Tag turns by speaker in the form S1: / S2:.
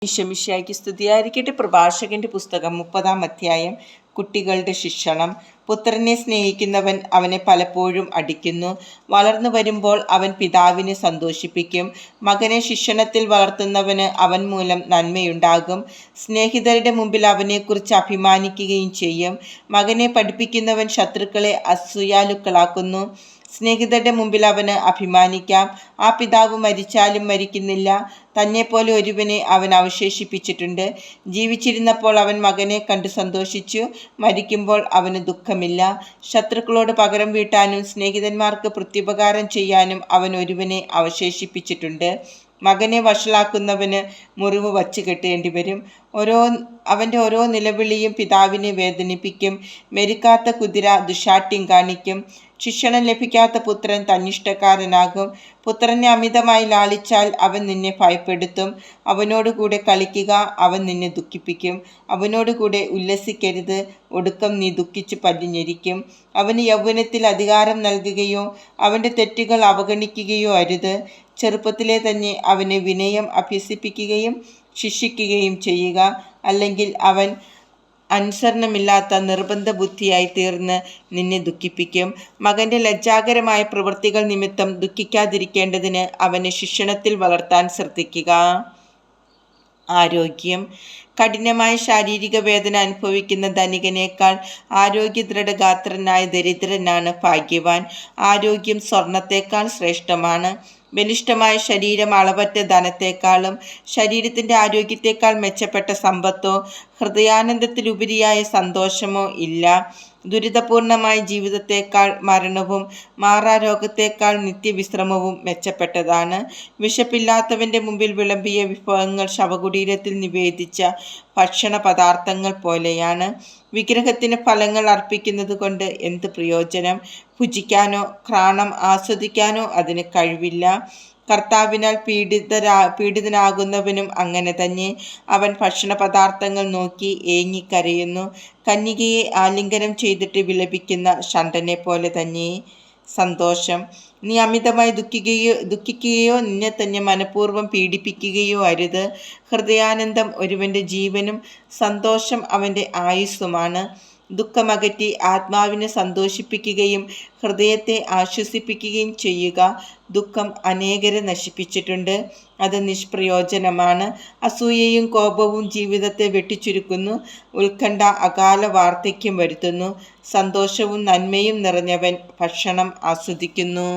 S1: ഈശോമിശിഹായ്ക്ക് സ്തുതിയായിരിക്കട്ടെ. പ്രഭാഷകന്റെ പുസ്തകം 30-ാം അധ്യായം. കുട്ടികളുടെ ശിക്ഷണം. പുത്രനെ സ്നേഹിക്കുന്നവൻ അവനെ പലപ്പോഴും അടിക്കുന്നു. വളർന്നു വരുമ്പോൾ അവൻ പിതാവിനെ സന്തോഷിപ്പിക്കും. മകനെ ശിക്ഷണത്തിൽ വളർത്തുന്നവന് അവൻ മൂലം നന്മയുണ്ടാകും. സ്നേഹിതരുടെ മുമ്പിൽ അവനെക്കുറിച്ച് അഭിമാനിക്കുകയും ചെയ്യും. മകനെ പഠിപ്പിക്കുന്നവൻ ശത്രുക്കളെ അസൂയാലുക്കളാക്കുന്നു. സ്നേഹിതരുടെ മുമ്പിൽ അവന് അഭിമാനിക്കാം. ആ പിതാവ് മരിച്ചാലും മരിക്കുന്നില്ല. തന്നെപ്പോലെ ഒരുവനെ അവൻ അവശേഷിപ്പിച്ചിട്ടുണ്ട്. ജീവിച്ചിരുന്നപ്പോൾ അവൻ മകനെ കണ്ട് സന്തോഷിച്ചു. മരിക്കുമ്പോൾ അവന് ദുഃഖമില്ല. ശത്രുക്കളോട് പകരം വീട്ടാനും സ്നേഹിതന്മാർക്ക് പ്രത്യുപകാരം ചെയ്യാനും അവൻ ഒരുവനെ അവശേഷിപ്പിച്ചിട്ടുണ്ട്. മകനെ വഷളാക്കുന്നവന് മുറിവ് വച്ച് കെട്ടേണ്ടി വരും. അവൻ്റെ ഓരോ നിലവിളിയും പിതാവിനെ വേദനിപ്പിക്കും. മെരുക്കാത്ത കുതിര ദുശാഠ്യം കാണിക്കും. ശിക്ഷണം ലഭിക്കാത്ത പുത്രൻ തന്നിഷ്ടക്കാരനാകും. പുത്രനെ അമിതമായി ലാളിച്ചാൽ അവൻ നിന്നെ ഭയപ്പെടുത്തും. അവനോടുകൂടെ കളിക്കുക, അവൻ നിന്നെ ദുഃഖിപ്പിക്കും. അവനോടുകൂടെ ഉല്ലസിക്കരുത്, ഒടുക്കം നീ ദുഃഖിച്ച് പല്ലുഞെരിക്കും. അവന് യൗവനത്തിൽ അധികാരം നൽകുകയോ അവൻ്റെ തെറ്റുകൾ അവഗണിക്കുകയോ അരുത്. ചെറുപ്പത്തിലെ തന്നെ അവനെ വിനയം അഭ്യസിപ്പിക്കുകയും ശിക്ഷിക്കുകയും ചെയ്യുക. അല്ലെങ്കിൽ അവൻ അനുസരണമില്ലാത്ത നിർബന്ധ ബുദ്ധിയായി തീർന്ന് നിന്നെ ദുഃഖിപ്പിക്കും. മകൻ്റെ ലജ്ജാകരമായ പ്രവൃത്തികൾ നിമിത്തം ദുഃഖിക്കാതിരിക്കേണ്ടതിന് അവനെ ശിക്ഷണത്തിൽ വളർത്താൻ ശ്രദ്ധിക്കുക. ആരോഗ്യം. കഠിനമായ ശാരീരിക വേദന അനുഭവിക്കുന്ന ധനികനേക്കാൾ ആരോഗ്യദൃഢഗാത്രനായ ദരിദ്രനാണ് ഭാഗ്യവാൻ. ആരോഗ്യം സ്വർണത്തേക്കാൾ ശ്രേഷ്ഠമാണ്. ബലിഷ്ഠമായ ശരീരം അളവറ്റ ധനത്തെക്കാളും ശരീരത്തിൻ്റെ ആരോഗ്യത്തെക്കാൾ മെച്ചപ്പെട്ട സമ്പത്തോ ഹൃദയാനന്ദത്തിലുപരിയായ സന്തോഷമോ ഇല്ല. ദുരിതപൂർണമായ ജീവിതത്തേക്കാൾ മരണവും മാറാരോഗത്തേക്കാൾ നിത്യവിശ്രമവും മെച്ചപ്പെട്ടതാണ്. വിശപ്പില്ലാത്തവൻ്റെ മുമ്പിൽ വിളമ്പിയ വിഭവങ്ങൾ ശവകുടീരത്തിൽ നിവേദിച്ച ഭക്ഷണ പദാർത്ഥങ്ങൾ പോലെയാണ്. വിഗ്രഹത്തിന് ഫലങ്ങൾ അർപ്പിക്കുന്നത് കൊണ്ട് എന്ത് പ്രയോജനം? ഭുജിക്കാനോ ഘ്രാണം ആസ്വദിക്കാനോ അതിന് കഴിവില്ല. കർത്താവിനാൽ പീഡിതനാകുന്നവനും അങ്ങനെ തന്നെ. അവൻ ഭക്ഷണ പദാർത്ഥങ്ങൾ നോക്കി ഏങ്ങിക്കരയുന്നു. കന്യകയെ ആലിംഗനം ചെയ്തിട്ട് വിലപിക്കുന്ന ഷണ്ഡനെ പോലെ തന്നെ. സന്തോഷം. നീ അമിതമായി ദുഃഖിക്കുകയോ നിന്നെ തന്നെ മനഃപൂർവ്വം പീഡിപ്പിക്കുകയോ അരുത്. ഹൃദയാനന്ദം ഒരുവൻ്റെ ജീവനും സന്തോഷം അവൻ്റെ ആയുസ്സുമാണ്. ദുഃഖമകറ്റി ആത്മാവിനെ സന്തോഷിപ്പിക്കുകയും ഹൃദയത്തെ ആശ്വസിപ്പിക്കുകയും ചെയ്യുക. ദുഃഖം അനേകരെ നശിപ്പിച്ചിട്ടുണ്ട്, അത് നിഷ്പ്രയോജനമാണ്. അസൂയയും കോപവും ജീവിതത്തെ വെട്ടിച്ചുരുക്കുന്നു. ഉത്കണ്ഠ അകാല വാർദ്ധക്യം വരുത്തുന്നു. സന്തോഷവും നന്മയും നിറഞ്ഞവൻ ഭക്ഷണം ആസ്വദിക്കുന്നു.